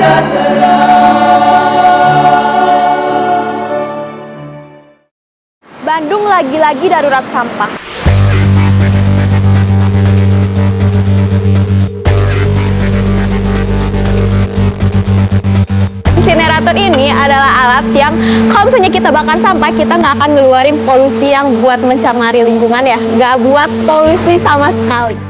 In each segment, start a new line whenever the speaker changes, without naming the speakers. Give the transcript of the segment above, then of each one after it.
sejahtera.
Bandung lagi-lagi darurat sampah. Insinerator ini adalah alat yang kalau misalnya kita bakar sampah, kita nggak akan ngeluarin polusi yang buat mencemari lingkungan ya. Nggak buat polusi sama sekali.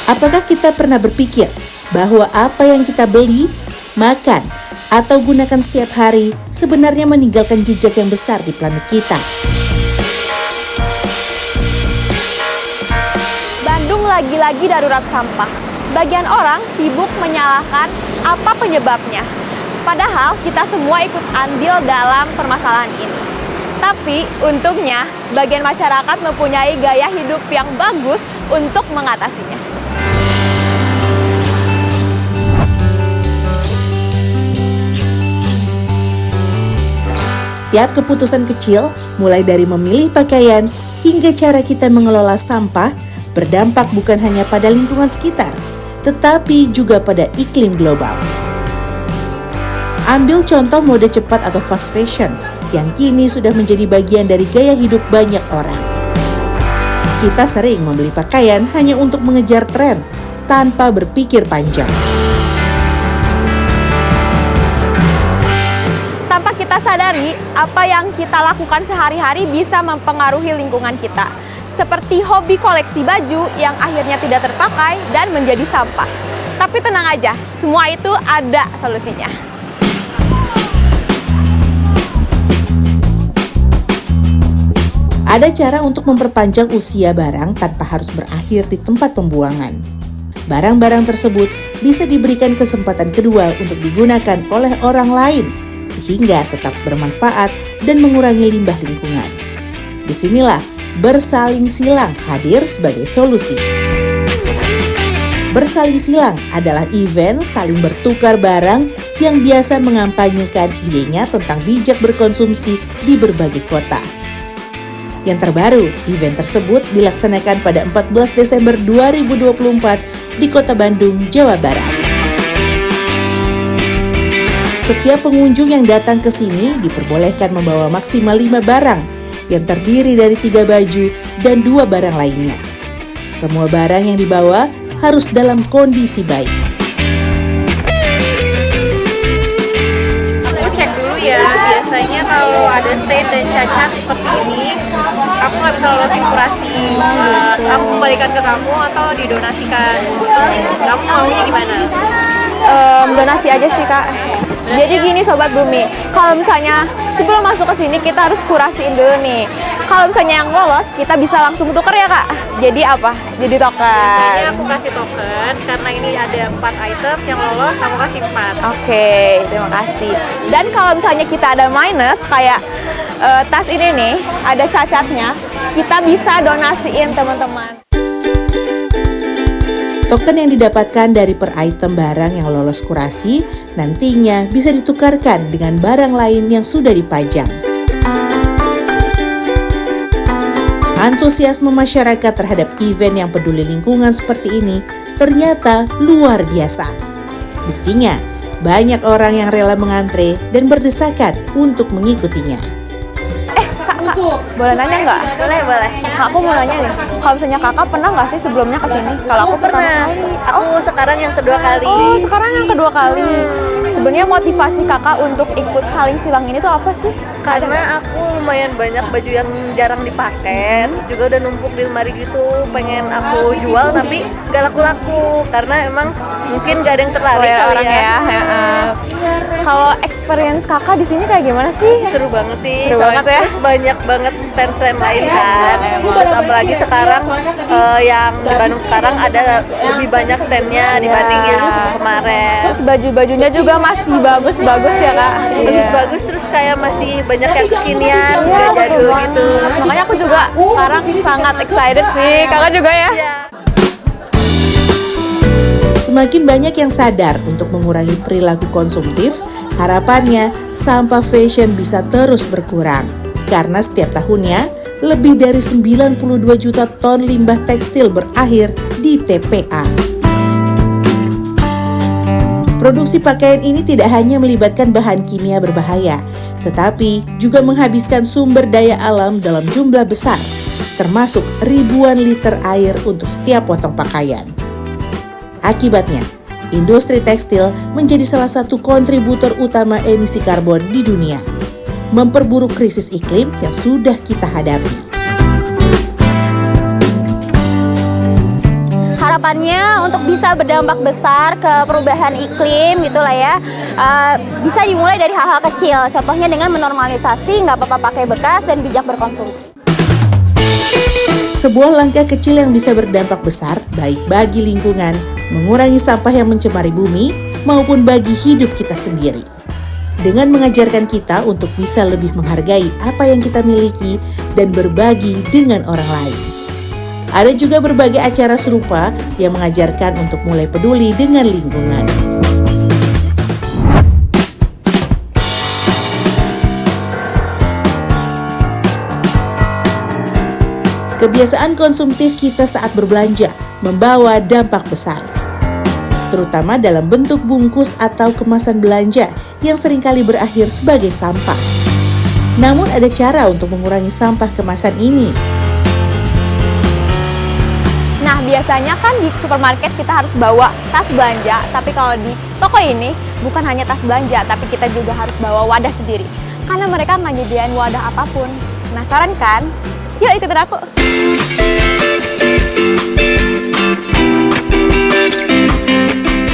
Apakah kita pernah berpikir bahwa apa yang kita beli, makan, atau gunakan setiap hari sebenarnya meninggalkan jejak yang besar di planet kita?
Bandung lagi-lagi darurat sampah. Bagian orang sibuk menyalahkan apa penyebabnya. Padahal kita semua ikut andil dalam permasalahan ini. Tapi untungnya, bagian masyarakat mempunyai gaya hidup yang bagus untuk mengatasinya.
Setiap keputusan kecil, mulai dari memilih pakaian hingga cara kita mengelola sampah, berdampak bukan hanya pada lingkungan sekitar, tetapi juga pada iklim global. Ambil contoh mode cepat atau fast fashion yang kini sudah menjadi bagian dari gaya hidup banyak orang. Kita sering membeli pakaian hanya untuk mengejar tren tanpa berpikir panjang.
Tanpa kita sadari, apa yang kita lakukan sehari-hari bisa mempengaruhi lingkungan kita. Seperti hobi koleksi baju yang akhirnya tidak terpakai dan menjadi sampah. Tapi tenang aja, semua itu ada solusinya.
Ada cara untuk memperpanjang usia barang tanpa harus berakhir di tempat pembuangan. Barang-barang tersebut bisa diberikan kesempatan kedua untuk digunakan oleh orang lain, sehingga tetap bermanfaat dan mengurangi limbah lingkungan. Disinilah Bersaling Silang hadir sebagai solusi. Bersaling Silang adalah event saling bertukar barang yang biasa mengampanyekan idenya tentang bijak berkonsumsi di berbagai kota. Yang terbaru, event tersebut dilaksanakan pada 14 Desember 2024 di Kota Bandung, Jawa Barat. Setiap pengunjung yang datang ke sini diperbolehkan membawa maksimal 5 barang yang terdiri dari 3 baju dan 2 barang lainnya. Semua barang yang dibawa harus dalam kondisi baik.
Aku cek dulu ya, biasanya kalau ada stain dan cacat seperti ini, aku nggak bisa lolosin kurasi. Aku kembalikan ke kamu atau didonasikan. Kamu maunya gimana?
Donasi aja sih Kak. Jadi gini Sobat Bumi, kalau misalnya sebelum masuk ke sini kita harus kurasiin dulu nih. Kalau misalnya yang lolos, kita bisa langsung tuker ya Kak. Jadi apa? Jadi token.
Biasanya aku kasih token, karena ini ada 4 items yang lolos, aku kasih 4.
Oke, terima kasih. Dan kalau misalnya kita ada minus, kayak tas ini nih, ada cacatnya, kita bisa donasiin teman-teman.
Token yang didapatkan dari per item barang yang lolos kurasi nantinya bisa ditukarkan dengan barang lain yang sudah dipajang. Antusiasme masyarakat terhadap event yang peduli lingkungan seperti ini ternyata luar biasa. Buktinya, banyak orang yang rela mengantre dan berdesakan untuk mengikutinya.
Kak, boleh nanya nggak?
Boleh.
Kak, aku mau nanya nih, kalau misalnya kakak pernah nggak sih sebelumnya ke sini? Kalau aku pertama
Pernah.
kali.
Aku sekarang yang kedua kali.
Oh, sekarang yang kedua kali. Sebenarnya motivasi kakak untuk ikut saling silang ini tuh apa sih?
Karena aku lumayan banyak baju yang jarang dipakai, terus juga udah numpuk di lemari gitu, pengen aku jual tapi gak laku-laku karena emang mungkin gak ada yang tertarik
Selera
kali
orang ya. Kalau experience kakak di sini kayak gimana sih?
Seru banget sih.
Seru banget ya.
Terus banyak banget stand-stand lain kan. Terus apalagi sekarang yang di Bandung sekarang ada lebih banyak standnya dibanding yang kemarin.
Terus baju-bajunya juga masih bagus-bagus ya kak.
Terus bagus, terus kayak masih banyak yang kekinian, nggak jadul gitu.
Makanya aku juga sekarang sangat excited sih. Kakak juga ya?
Iya.
Semakin banyak yang sadar untuk mengurangi perilaku konsumtif, harapannya sampah fashion bisa terus berkurang. Karena setiap tahunnya, lebih dari 92 juta ton limbah tekstil berakhir di TPA. Produksi pakaian ini tidak hanya melibatkan bahan kimia berbahaya, tetapi juga menghabiskan sumber daya alam dalam jumlah besar, termasuk ribuan liter air untuk setiap potong pakaian. Akibatnya, industri tekstil menjadi salah satu kontributor utama emisi karbon di dunia, memperburuk krisis iklim yang sudah kita hadapi.
Harapannya untuk bisa berdampak besar ke perubahan iklim gitulah ya, bisa dimulai dari hal-hal kecil, contohnya dengan menormalisasi nggak apa-apa pakai bekas dan bijak berkonsumsi.
Sebuah langkah kecil yang bisa berdampak besar baik bagi lingkungan, mengurangi sampah yang mencemari bumi, maupun bagi hidup kita sendiri. Dengan mengajarkan kita untuk bisa lebih menghargai apa yang kita miliki dan berbagi dengan orang lain. Ada juga berbagai acara serupa yang mengajarkan untuk mulai peduli dengan lingkungan. Kebiasaan konsumtif kita saat berbelanja membawa dampak besar, terutama dalam bentuk bungkus atau kemasan belanja yang seringkali berakhir sebagai sampah. Namun ada cara untuk mengurangi sampah kemasan ini.
Nah, biasanya kan di supermarket kita harus bawa tas belanja, tapi kalau di toko ini bukan hanya tas belanja, tapi kita juga harus bawa wadah sendiri. Karena mereka nggak nyediain wadah apapun. Penasaran kan? Yuk ikutin aku.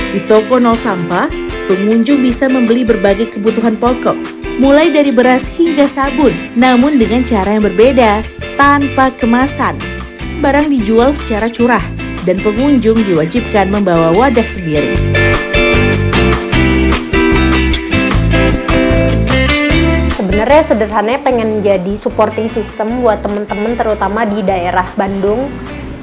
Di toko nol sampah, pengunjung bisa membeli berbagai kebutuhan pokok, mulai dari beras hingga sabun, namun dengan cara yang berbeda, tanpa kemasan. Barang dijual secara curah, dan pengunjung diwajibkan membawa wadah sendiri.
Sebenarnya sederhananya pengen jadi supporting system buat temen-temen terutama di daerah Bandung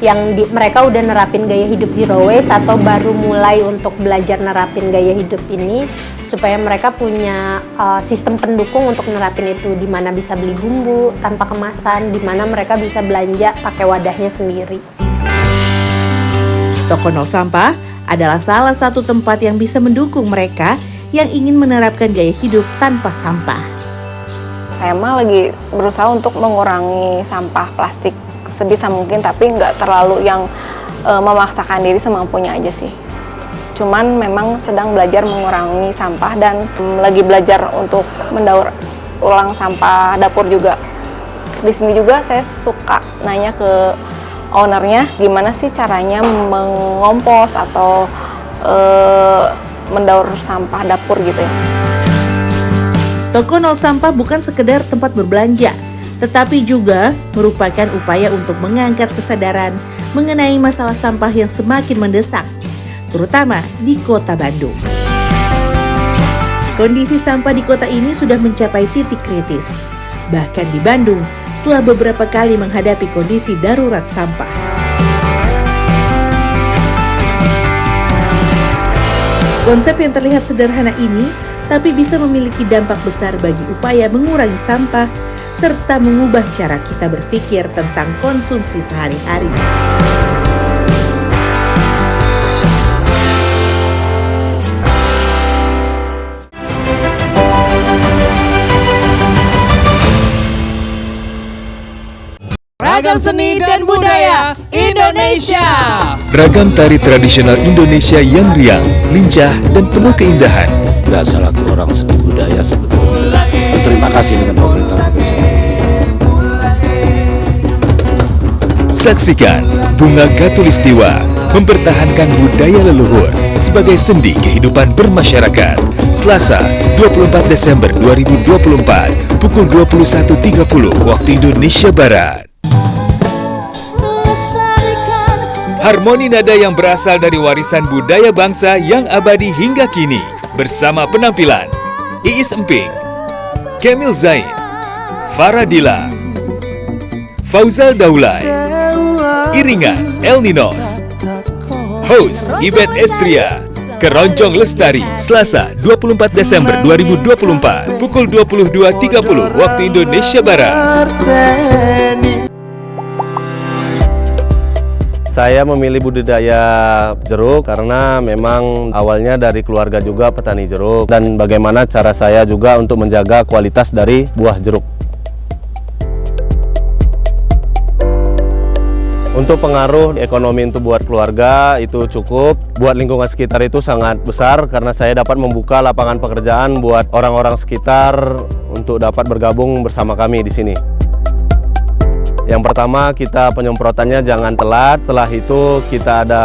yang mereka udah nerapin gaya hidup zero waste atau baru mulai untuk belajar nerapin gaya hidup ini, supaya mereka punya sistem pendukung untuk nerapin itu, di mana bisa beli bumbu tanpa kemasan, di mana mereka bisa belanja pakai wadahnya sendiri.
Toko nol sampah adalah salah satu tempat yang bisa mendukung mereka yang ingin menerapkan gaya hidup tanpa sampah.
Saya mah lagi berusaha untuk mengurangi sampah plastik sebisa mungkin, tapi nggak terlalu yang memaksakan diri semampunya aja sih. Cuman memang sedang belajar mengurangi sampah dan lagi belajar untuk mendaur ulang sampah dapur juga. Di sini juga saya suka nanya ke ownernya gimana sih caranya mengompos atau mendaur sampah dapur gitu ya.
Toko nol sampah bukan sekedar tempat berbelanja, tetapi juga merupakan upaya untuk mengangkat kesadaran mengenai masalah sampah yang semakin mendesak, terutama di kota Bandung. Kondisi sampah di kota ini sudah mencapai titik kritis. Bahkan di Bandung telah beberapa kali menghadapi kondisi darurat sampah. Konsep yang terlihat sederhana ini tapi bisa memiliki dampak besar bagi upaya mengurangi sampah serta mengubah cara kita berpikir tentang konsumsi sehari-hari.
Ragam seni dan budaya Indonesia.
Ragam tari tradisional Indonesia yang riang, lincah, dan penuh keindahan.
Nggak salah orang seni budaya sebetulnya. Terima kasih dengan pemerintah nasional.
Saksikan Bunga Katulistiwa mempertahankan budaya leluhur sebagai sendi kehidupan bermasyarakat. Selasa, 24 Desember 2024, pukul 21.30 waktu Indonesia Barat. Harmoni nada yang berasal dari warisan budaya bangsa yang abadi hingga kini, bersama penampilan Iis Emping, Kemil Zain, Faradila, Fauzal Daulay, iringan El Ninos, host Ibet Estria, Keroncong Lestari, Selasa 24 Desember 2024, pukul 22.30 waktu Indonesia Barat.
Saya memilih budidaya jeruk karena memang awalnya dari keluarga juga petani jeruk, dan bagaimana cara saya juga untuk menjaga kualitas dari buah jeruk. Untuk pengaruh ekonomi untuk buat keluarga itu cukup, buat lingkungan sekitar itu sangat besar karena saya dapat membuka lapangan pekerjaan buat orang-orang sekitar untuk dapat bergabung bersama kami di sini. Yang pertama, kita penyemprotannya jangan telat. Setelah itu kita ada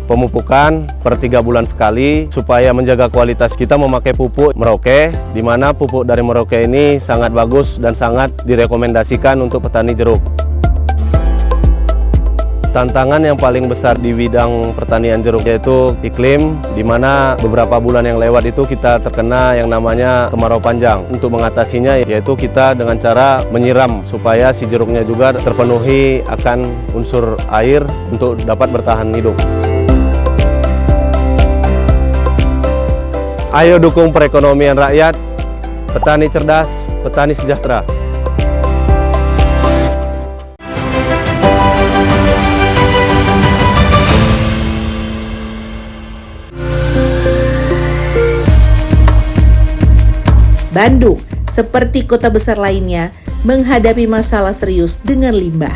pemupukan per 3 bulan sekali supaya menjaga kualitas. Kita memakai pupuk Merauke, di mana pupuk dari Merauke ini sangat bagus dan sangat direkomendasikan untuk petani jeruk. Tantangan yang paling besar di bidang pertanian jeruk yaitu iklim, di mana beberapa bulan yang lewat itu kita terkena yang namanya kemarau panjang. Untuk mengatasinya yaitu kita dengan cara menyiram supaya si jeruknya juga terpenuhi akan unsur air untuk dapat bertahan hidup. Ayo dukung perekonomian rakyat, petani cerdas, petani sejahtera.
Bandung, seperti kota besar lainnya, menghadapi masalah serius dengan limbah.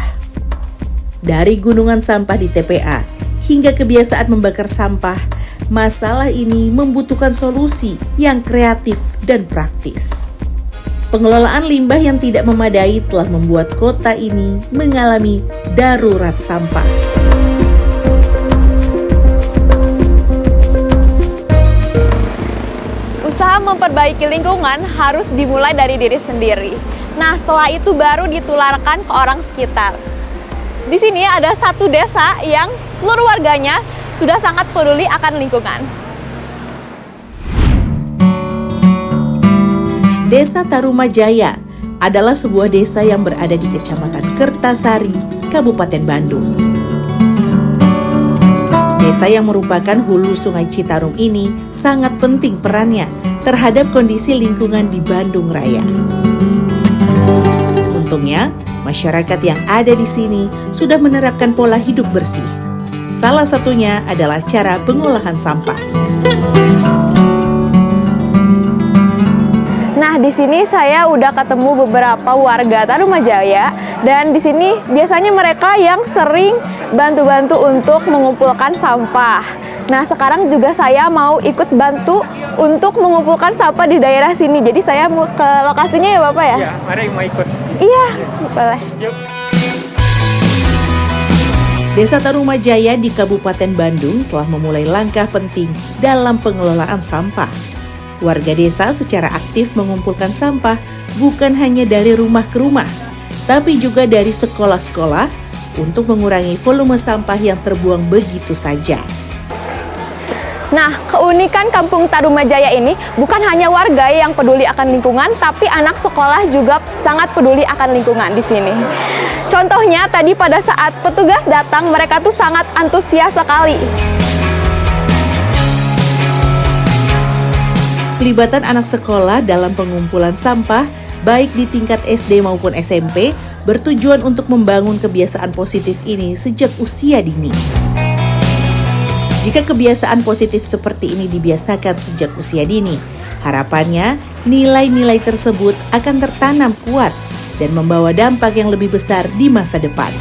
Dari gunungan sampah di TPA hingga kebiasaan membakar sampah, masalah ini membutuhkan solusi yang kreatif dan praktis. Pengelolaan limbah yang tidak memadai telah membuat kota ini mengalami darurat sampah.
Usaha memperbaiki lingkungan harus dimulai dari diri sendiri. Nah, setelah itu baru ditularkan ke orang sekitar. Di sini ada satu desa yang seluruh warganya sudah sangat peduli akan lingkungan.
Desa Tarumajaya adalah sebuah desa yang berada di Kecamatan Kertasari, Kabupaten Bandung. Desa yang merupakan hulu Sungai Citarum ini sangat penting perannya terhadap kondisi lingkungan di Bandung Raya. Untungnya, masyarakat yang ada di sini sudah menerapkan pola hidup bersih. Salah satunya adalah cara pengolahan sampah.
Nah, di sini saya udah ketemu beberapa warga Tarumajaya, dan di sini biasanya mereka yang sering bantu-bantu untuk mengumpulkan sampah. Nah, sekarang juga saya mau ikut bantu untuk mengumpulkan sampah di daerah sini. Jadi saya mau ke lokasinya ya, Bapak ya?
Iya, mari mau ikut.
Iya, boleh.
Yuk.
Desa Tarumajaya di Kabupaten Bandung telah memulai langkah penting dalam pengelolaan sampah. Warga desa secara aktif mengumpulkan sampah bukan hanya dari rumah ke rumah, tapi juga dari sekolah-sekolah untuk mengurangi volume sampah yang terbuang begitu saja.
Nah, keunikan Kampung Tarumajaya ini bukan hanya warga yang peduli akan lingkungan, tapi anak sekolah juga sangat peduli akan lingkungan di sini. Contohnya tadi pada saat petugas datang, mereka tuh sangat antusias sekali.
Pelibatan anak sekolah dalam pengumpulan sampah, baik di tingkat SD maupun SMP, bertujuan untuk membangun kebiasaan positif ini sejak usia dini. Jika kebiasaan positif seperti ini dibiasakan sejak usia dini, harapannya nilai-nilai tersebut akan tertanam kuat dan membawa dampak yang lebih besar di masa depan.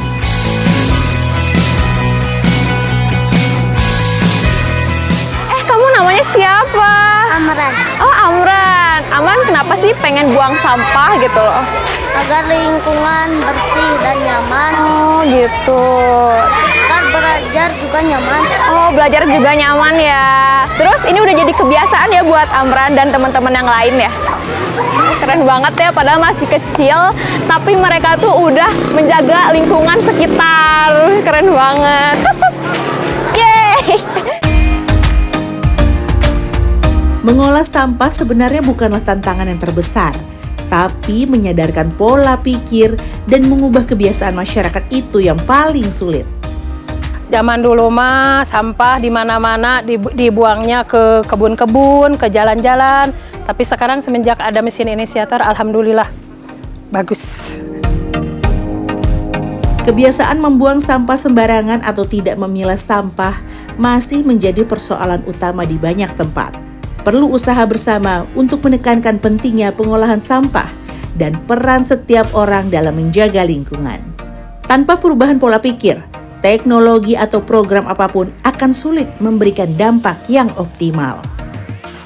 namanya siapa?
Amran.
Oh, Amran. Amran kenapa sih pengen buang sampah gitu loh?
Agar lingkungan bersih dan nyaman.
Oh, gitu.
Kan belajar juga nyaman.
Oh, belajar juga nyaman ya. Terus ini udah jadi kebiasaan ya buat Amran dan teman-teman yang lain ya? Keren banget ya, padahal masih kecil, tapi mereka tuh udah menjaga lingkungan sekitar. Keren banget. Tos. Yeay!
Mengolah sampah sebenarnya bukanlah tantangan yang terbesar, tapi menyadarkan pola pikir dan mengubah kebiasaan masyarakat itu yang paling sulit.
Zaman dulu mah sampah di mana-mana dibuangnya ke kebun-kebun, ke jalan-jalan. Tapi sekarang semenjak ada mesin inisiator, alhamdulillah bagus.
Kebiasaan membuang sampah sembarangan atau tidak memilah sampah masih menjadi persoalan utama di banyak tempat. Perlu usaha bersama untuk menekankan pentingnya pengolahan sampah dan peran setiap orang dalam menjaga lingkungan. Tanpa perubahan pola pikir, teknologi atau program apapun akan sulit memberikan dampak yang optimal.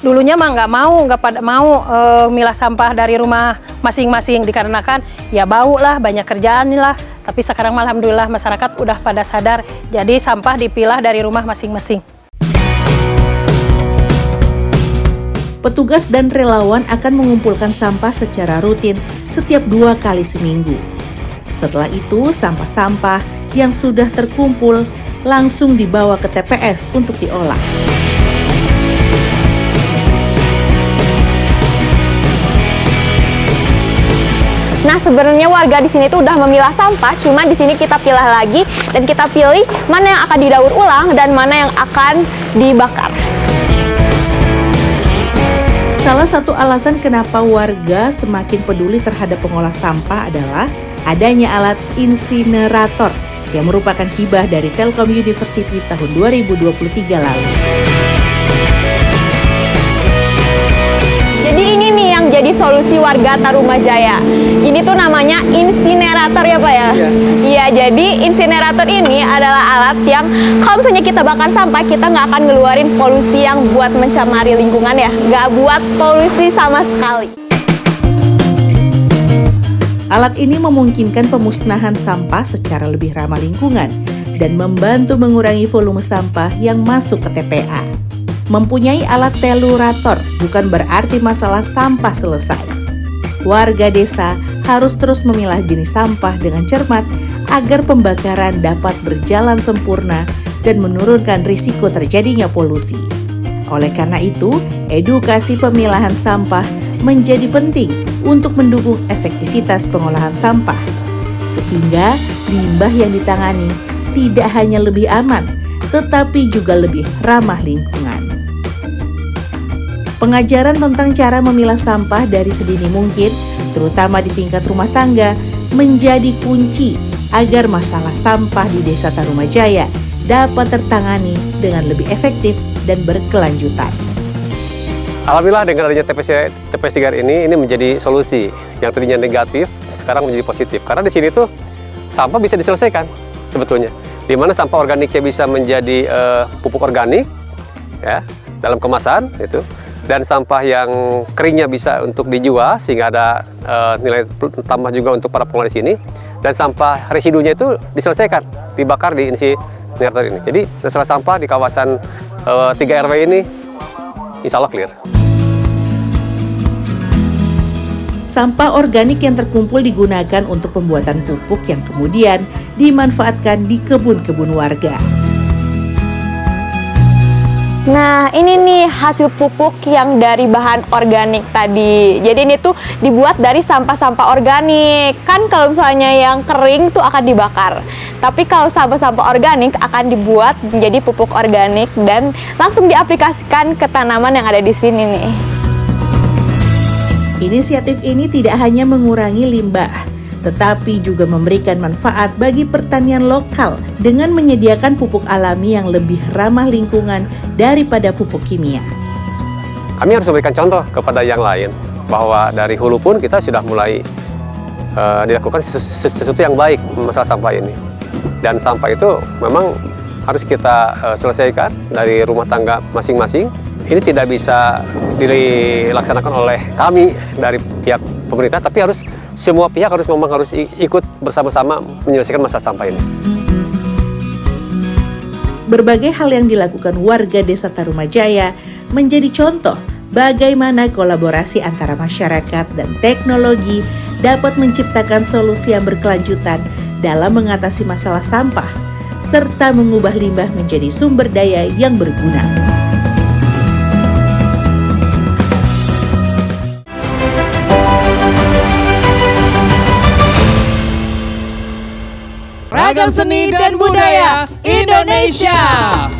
Dulunya mah nggak pada mau milah sampah dari rumah masing-masing dikarenakan ya bau lah, banyak kerjaan lah. Tapi sekarang alhamdulillah masyarakat udah pada sadar, jadi sampah dipilah dari rumah masing-masing.
Petugas dan relawan akan mengumpulkan sampah secara rutin setiap 2 kali seminggu. Setelah itu, sampah-sampah yang sudah terkumpul langsung dibawa ke TPS untuk diolah.
Nah, sebenarnya warga di sini tuh udah memilah sampah, cuma di sini kita pilah lagi dan kita pilih mana yang akan didaur ulang dan mana yang akan dibakar.
Salah satu alasan kenapa warga semakin peduli terhadap pengolah sampah adalah adanya alat insinerator yang merupakan hibah dari Telkom University tahun 2023 lalu.
Jadi ini nih yang jadi solusi warga Tarumajaya. Ini tuh namanya insinerator ya Pak ya? Iya, jadi insinerator ini adalah alat yang kalau misalnya kita bakar sampah, kita nggak akan ngeluarin polusi yang buat mencemari lingkungan ya. Nggak buat polusi sama sekali.
Alat ini memungkinkan pemusnahan sampah secara lebih ramah lingkungan dan membantu mengurangi volume sampah yang masuk ke TPA. Mempunyai alat telurator bukan berarti masalah sampah selesai. Warga desa harus terus memilah jenis sampah dengan cermat agar pembakaran dapat berjalan sempurna dan menurunkan risiko terjadinya polusi. Oleh karena itu, edukasi pemilahan sampah menjadi penting untuk mendukung efektivitas pengolahan sampah, sehingga limbah yang ditangani tidak hanya lebih aman, tetapi juga lebih ramah lingkungan. Pengajaran tentang cara memilah sampah dari sedini mungkin, terutama di tingkat rumah tangga, menjadi kunci agar masalah sampah di Desa Tarumajaya dapat tertangani dengan lebih efektif dan berkelanjutan.
Alhamdulillah dengan adanya TPS 3R ini menjadi solusi yang tadinya negatif sekarang menjadi positif. Karena di sini tuh sampah bisa diselesaikan sebetulnya. Di mana sampah organiknya bisa menjadi pupuk organik ya dalam kemasan itu. Dan sampah yang keringnya bisa untuk dijual sehingga ada nilai tambah juga untuk para pengelola di sini. Dan sampah residunya itu diselesaikan, dibakar di insinerator ini. Jadi masalah sampah di kawasan 3RW ini insya Allah clear.
Sampah organik yang terkumpul digunakan untuk pembuatan pupuk yang kemudian dimanfaatkan di kebun-kebun warga.
Nah, ini nih hasil pupuk yang dari bahan organik tadi. Jadi ini tuh dibuat dari sampah-sampah organik. Kan kalau misalnya yang kering tuh akan dibakar. Tapi kalau sampah-sampah organik akan dibuat menjadi pupuk organik dan langsung diaplikasikan ke tanaman yang ada di sini nih.
Inisiatif ini tidak hanya mengurangi limbah, tetapi juga memberikan manfaat bagi pertanian lokal dengan menyediakan pupuk alami yang lebih ramah lingkungan daripada pupuk kimia.
Kami harus memberikan contoh kepada yang lain bahwa dari hulu pun kita sudah mulai dilakukan sesuatu yang baik masalah sampah ini. Dan sampah itu memang harus kita selesaikan dari rumah tangga masing-masing ini tidak bisa dilaksanakan oleh kami dari pihak pemerintah, tapi harus semua pihak harus ikut bersama-sama menyelesaikan masalah sampah ini.
Berbagai hal yang dilakukan warga Desa Tarumajaya menjadi contoh bagaimana kolaborasi antara masyarakat dan teknologi dapat menciptakan solusi yang berkelanjutan dalam mengatasi masalah sampah, serta mengubah limbah menjadi sumber daya yang berguna.
Ragam seni dan budaya Indonesia.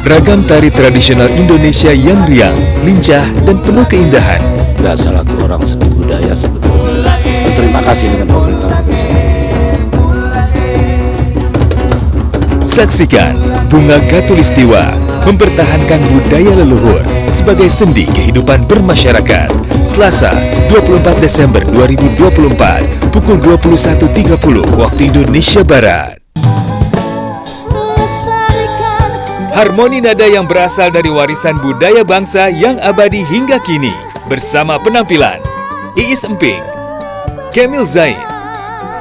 Ragam tari tradisional Indonesia yang riang, lincah, dan penuh keindahan.
Gak salah orang seni budaya sebetulnya. Terima kasih dengan pemerintah profesional.
Saksikan Bunga Katulistiwa mempertahankan budaya leluhur sebagai sendi kehidupan bermasyarakat. Selasa, 24 Desember 2024, pukul 21.30 waktu Indonesia Barat. Harmoni nada yang berasal dari warisan budaya bangsa yang abadi hingga kini, bersama penampilan Iis Emping, Kemil Zain,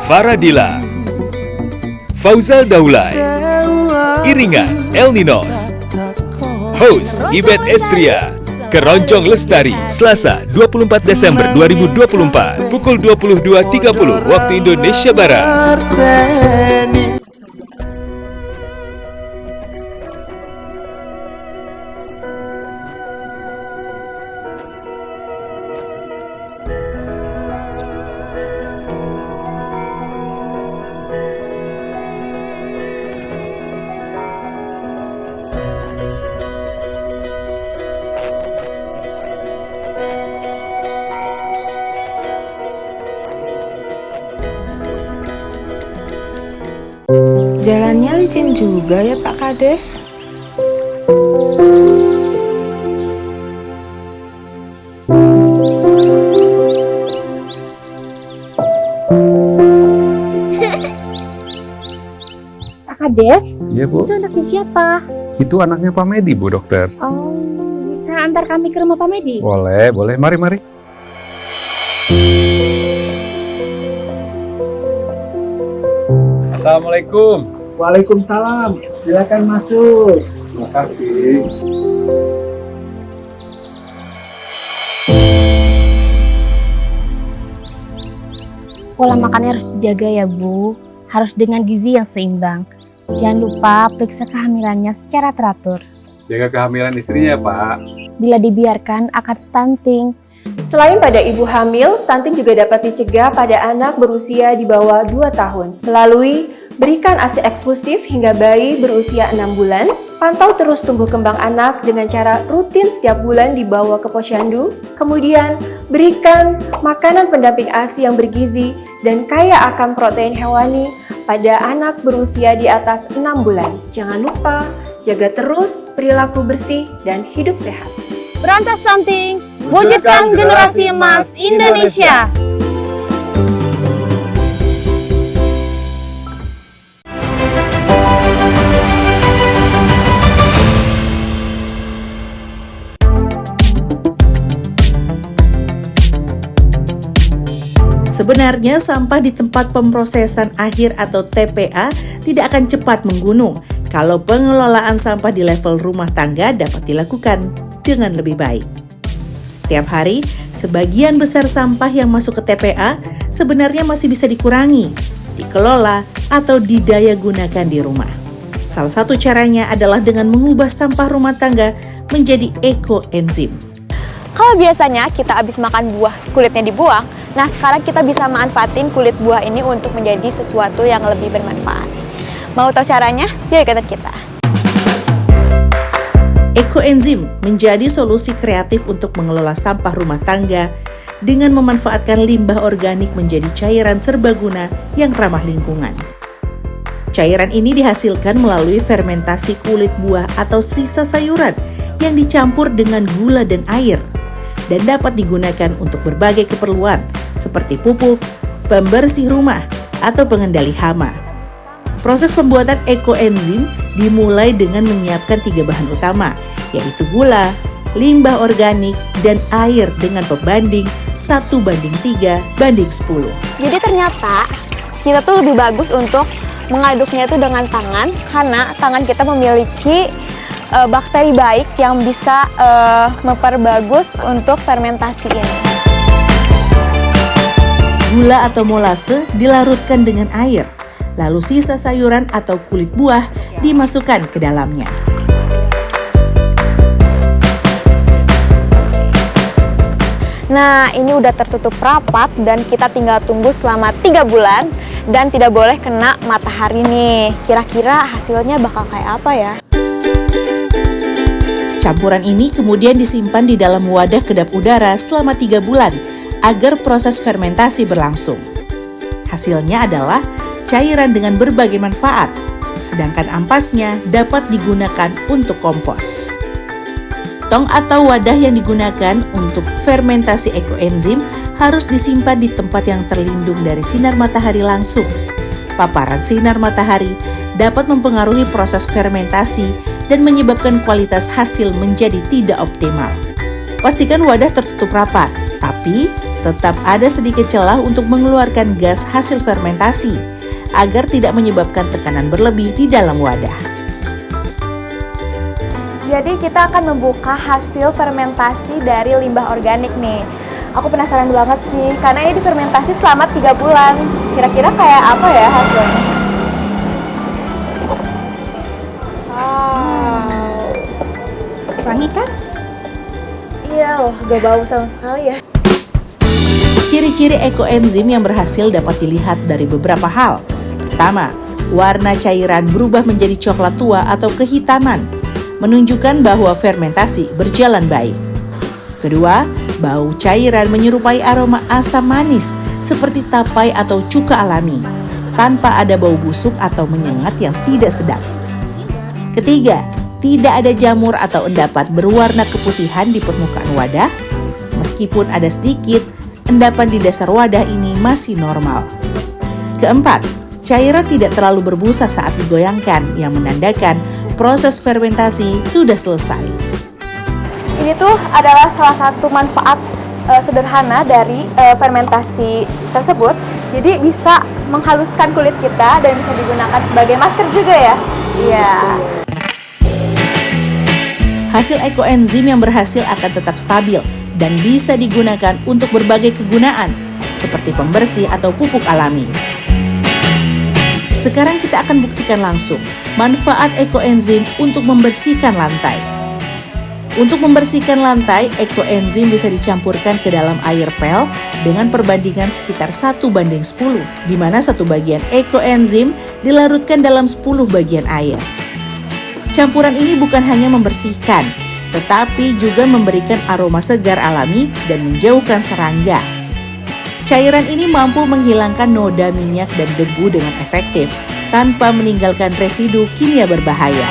Faradila, Fauzal Daulay, iringan El Ninos, host Ibet Estria, Keroncong Lestari. Selasa 24 Desember 2024 pukul 22.30 waktu Indonesia Barat.
Jalannya licin juga ya Pak Kades.
Pak Kades?
Iya Bu.
Itu anaknya siapa?
Itu anaknya Pak Medi Bu Dokter.
Oh, bisa antar kami ke rumah Pak Medi?
Boleh, boleh. Mari. Assalamualaikum.
Waalaikumsalam. Silakan masuk.
Terima kasih.
Pola makannya harus dijaga ya Bu. Harus dengan gizi yang seimbang. Jangan lupa periksa kehamilannya secara teratur.
Jaga kehamilan istrinya Pak.
Bila dibiarkan akan stunting.
Selain pada ibu hamil, stunting juga dapat dicegah pada anak berusia di bawah 2 tahun melalui berikan ASI eksklusif hingga bayi berusia 6 bulan, pantau terus tumbuh kembang anak dengan cara rutin setiap bulan dibawa ke posyandu, kemudian berikan makanan pendamping ASI yang bergizi dan kaya akan protein hewani pada anak berusia di atas 6 bulan. Jangan lupa, jaga terus perilaku bersih dan hidup sehat.
Berantas stunting, wujudkan generasi emas Indonesia.
Sebenarnya sampah di tempat pemrosesan akhir atau TPA tidak akan cepat menggunung kalau pengelolaan sampah di level rumah tangga dapat dilakukan dengan lebih baik. Setiap hari, sebagian besar sampah yang masuk ke TPA sebenarnya masih bisa dikurangi, dikelola, atau didaya gunakan di rumah. Salah satu caranya adalah dengan mengubah sampah rumah tangga menjadi ekoenzim.
Kalau biasanya kita habis makan buah, kulitnya dibuang, nah sekarang kita bisa manfaatin kulit buah ini untuk menjadi sesuatu yang lebih bermanfaat. Mau tahu caranya? Yuk ikutan kita.
Ekoenzim menjadi solusi kreatif untuk mengelola sampah rumah tangga dengan memanfaatkan limbah organik menjadi cairan serbaguna yang ramah lingkungan. Cairan ini dihasilkan melalui fermentasi kulit buah atau sisa sayuran yang dicampur dengan gula dan air dan dapat digunakan untuk berbagai keperluan seperti pupuk, pembersih rumah, atau pengendali hama. Proses pembuatan ekoenzim dimulai dengan menyiapkan 3 bahan utama, yaitu gula, limbah organik, dan air dengan pembanding 1:3:10.
Jadi ternyata kita tuh lebih bagus untuk mengaduknya itu dengan tangan, karena tangan kita memiliki bakteri baik yang bisa memperbagus untuk fermentasi ini.
Gula atau molase dilarutkan dengan air, lalu sisa sayuran atau kulit buah dimasukkan ke dalamnya.
Nah, ini udah tertutup rapat dan kita tinggal tunggu selama 3 bulan dan tidak boleh kena matahari nih. Kira-kira hasilnya bakal kayak apa ya?
Campuran ini kemudian disimpan di dalam wadah kedap udara selama 3 bulan agar proses fermentasi berlangsung. Hasilnya adalah cairan dengan berbagai manfaat, sedangkan ampasnya dapat digunakan untuk kompos. Tong atau wadah yang digunakan untuk fermentasi ekoenzim harus disimpan di tempat yang terlindung dari sinar matahari langsung. Paparan sinar matahari dapat mempengaruhi proses fermentasi dan menyebabkan kualitas hasil menjadi tidak optimal. Pastikan wadah tertutup rapat, tapi tetap ada sedikit celah untuk mengeluarkan gas hasil fermentasi agar tidak menyebabkan tekanan berlebih di dalam wadah.
Jadi kita akan membuka hasil fermentasi dari limbah organik nih. Aku penasaran banget sih, karena ini difermentasi selama 3 bulan. Kira-kira kayak apa ya hasilnya? Wow. Wangi kan? Iya loh, gak bau sama sekali ya.
Ciri-ciri ekoenzim yang berhasil dapat dilihat dari beberapa hal. Pertama, warna cairan berubah menjadi coklat tua atau kehitaman, menunjukkan bahwa fermentasi berjalan baik. Kedua, bau cairan menyerupai aroma asam manis seperti tapai atau cuka alami, tanpa ada bau busuk atau menyengat yang tidak sedap. Ketiga, tidak ada jamur atau endapan berwarna keputihan di permukaan wadah. Meskipun ada sedikit, endapan di dasar wadah ini masih normal. Keempat, cairan tidak terlalu berbusa saat digoyangkan, yang menandakan proses fermentasi sudah selesai.
Ini tuh adalah salah satu manfaat sederhana dari fermentasi tersebut. Jadi bisa menghaluskan kulit kita dan bisa digunakan sebagai masker juga ya. Iya.
Hasil ekoenzim yang berhasil akan tetap stabil dan bisa digunakan untuk berbagai kegunaan, seperti pembersih atau pupuk alami. Sekarang kita akan buktikan langsung manfaat ekoenzim untuk membersihkan lantai. Untuk membersihkan lantai, ekoenzim bisa dicampurkan ke dalam air pel dengan perbandingan sekitar 1:10, di mana 1 bagian ekoenzim dilarutkan dalam 10 bagian air. Campuran ini bukan hanya membersihkan, tetapi juga memberikan aroma segar alami dan menjauhkan serangga. Cairan ini mampu menghilangkan noda minyak dan debu dengan efektif, tanpa meninggalkan residu kimia berbahaya.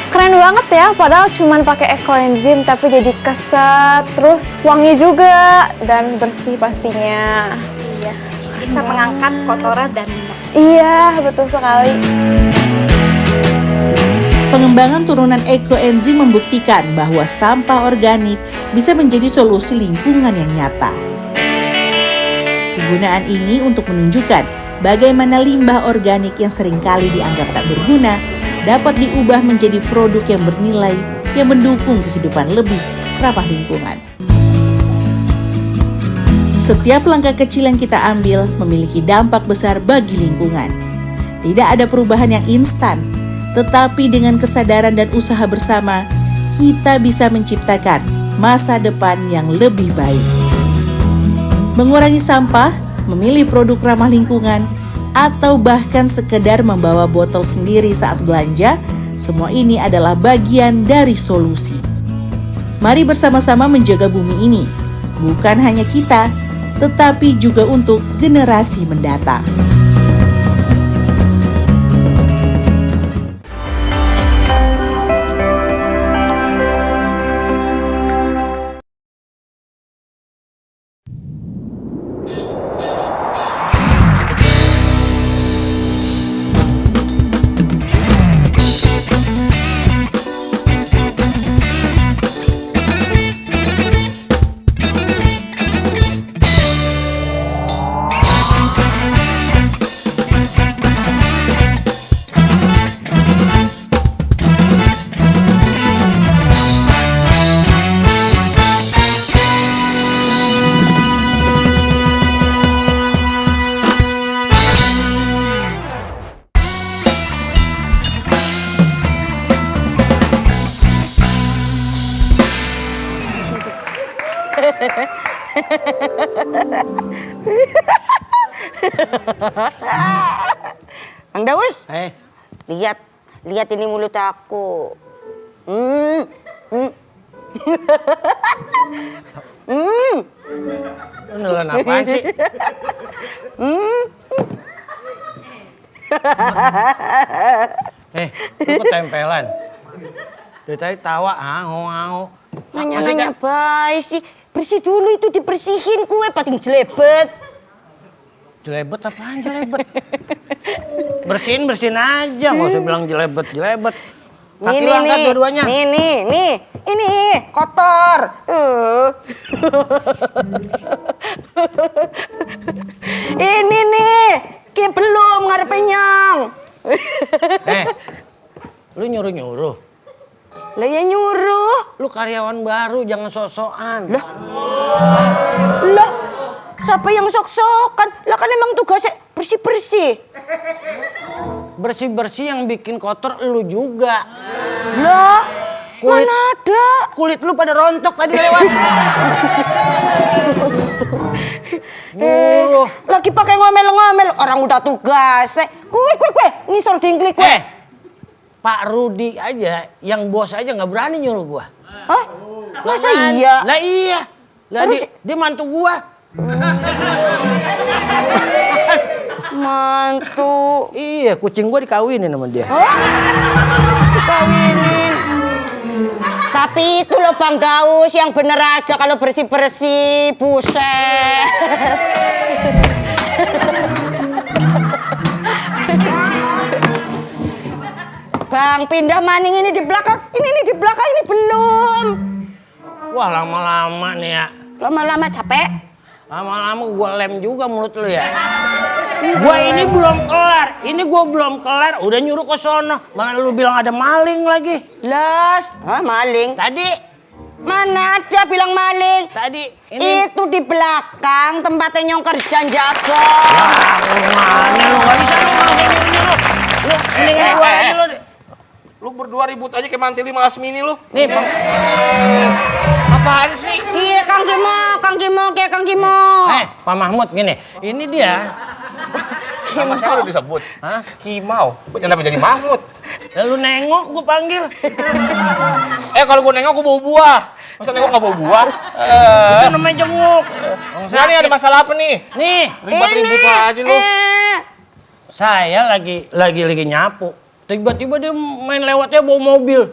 Keren banget ya, padahal cuma pakai ekoenzim tapi jadi keset, terus wangi juga dan bersih pastinya.
Iya, bisa mengangkat kotoran dan minyak.
Iya, betul sekali.
Pengembangan turunan ekoenzim membuktikan bahwa sampah organik bisa menjadi solusi lingkungan yang nyata. Kegunaan ini untuk menunjukkan bagaimana limbah organik yang seringkali dianggap tak berguna dapat diubah menjadi produk yang bernilai yang mendukung kehidupan lebih ramah lingkungan. Setiap langkah kecil yang kita ambil memiliki dampak besar bagi lingkungan. Tidak ada perubahan yang instan, tetapi dengan kesadaran dan usaha bersama, kita bisa menciptakan masa depan yang lebih baik. Mengurangi sampah, memilih produk ramah lingkungan, atau bahkan sekedar membawa botol sendiri saat belanja, semua ini adalah bagian dari solusi. Mari bersama-sama menjaga bumi ini, bukan hanya kita, tetapi juga untuk generasi mendatang.
Bang Daus, lihat ini mulut aku.
Nelan apaan sih? Lu ketempelan. Dari tadi tawa, hango-hango.
Nanya-nanya baik sih. Bersih dulu itu, dibersihin kue, pating jelebet.
Jelebet apaan jelebet? Bersihin aja, nggak usah bilang jelebet. Kaki lu angkat dua-duanya.
Nih, ini kotor. Ini nih, kayak belum ngarepin nyong.
Lu nyuruh-nyuruh.
Lah ya nyuruh.
Lu karyawan baru, jangan sok-sokan.
Lah, siapa yang sok-sokan? Lah kan emang tugasnya bersih-bersih.
Bersih-bersih yang bikin kotor lu juga.
Lah, mana ada?
Kulit lu pada rontok tadi lewat.
Lagi pakai ngomel-ngomel, orang udah tugas. Kue, ngisor dingklik kue.
Pak Rudi aja, yang bos aja nggak berani nyuruh gua.
Hah? Masa iya?
Lah iya. Lah dia mantu gua.
Mantu.
Iya, kucing gua dikawinin sama dia.
Dikawinin. Tapi itu loh Bang Daus, yang bener aja kalau bersih-bersih, buset. Bang, pindah maning ini di belakang. Ini di belakang ini belum.
Wah, lama-lama nih ya.
Lama-lama capek.
Lama-lama gua lem juga mulut lu ya. Gua ini belum kelar. Ini gua belum kelar, udah nyuruh ke sono. Malah lu bilang ada maling lagi.
Las, maling?
Tadi.
Mana ada bilang maling?
Tadi. Ini.
Itu di belakang tempatnya nyong kerja jaga.
Mana lu gak bisa lu nyuruh. Lu mendingan gua aja lu.
Lu berdua ribut aja kayak mantili sama Asmini lu.
Nih, Bang.
Apaan sih?
Iya, Kang Kimo, kayak Kang Kimo.
Pak Mahmud gini, ini dia.
Nama saya udah disebut. Hah? Kimau. Kenapa jadi Mahmud?
Lalu nengok gua panggil.
Kalau gua nengok gua bawa buah. Masa nengok gak bawa buah?
Itu namanya jenguk.
Nah, nih ada masalah apa nih?
Nih,
ribut-ribut aja lu.
Saya lagi nyapu. Tiba-tiba dia main lewatnya bawa mobil.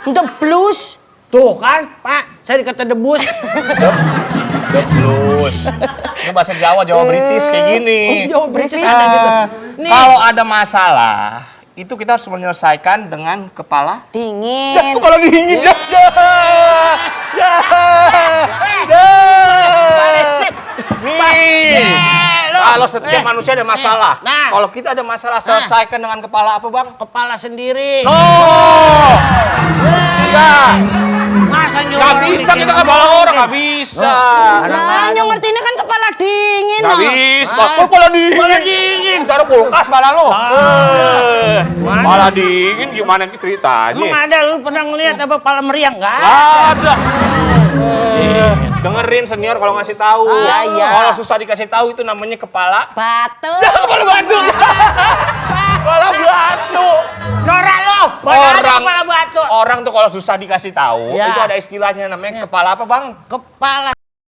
Debus.
Tuh kan, Pak, saya dikata debus.
Debus. Ini bahasa Jawa British kayak gini.
Jawa British ada gitu.
Kalau ada masalah, itu kita harus menyelesaikan dengan kepala
dingin.
Kepala dingin. Kalau setiap manusia ada masalah. Kalau kita ada masalah, selesaikan dengan kepala apa, Bang?
Kepala sendiri.
Enggak. Gak bisa kita kepala orang, gak bisa.
Nah, nyong ngerti ini kan kepala dingin.
Gak bisa, kepala dingin. Taruh kulkas kepala lo. Kepala dingin gimana nih ceritanya?
Emang ada, lu pernah ngeliat apa kepala meriang? Gak
ada. Dengerin senior kalau ngasih tahu. Kalau susah dikasih tahu itu namanya kepala
batu.
Kepala batu. Kepala batu.
Norak lo. Kepala batu.
Orang tuh kalau susah dikasih tahu, itu ada istilahnya namanya kepala apa, Bang?
Kepala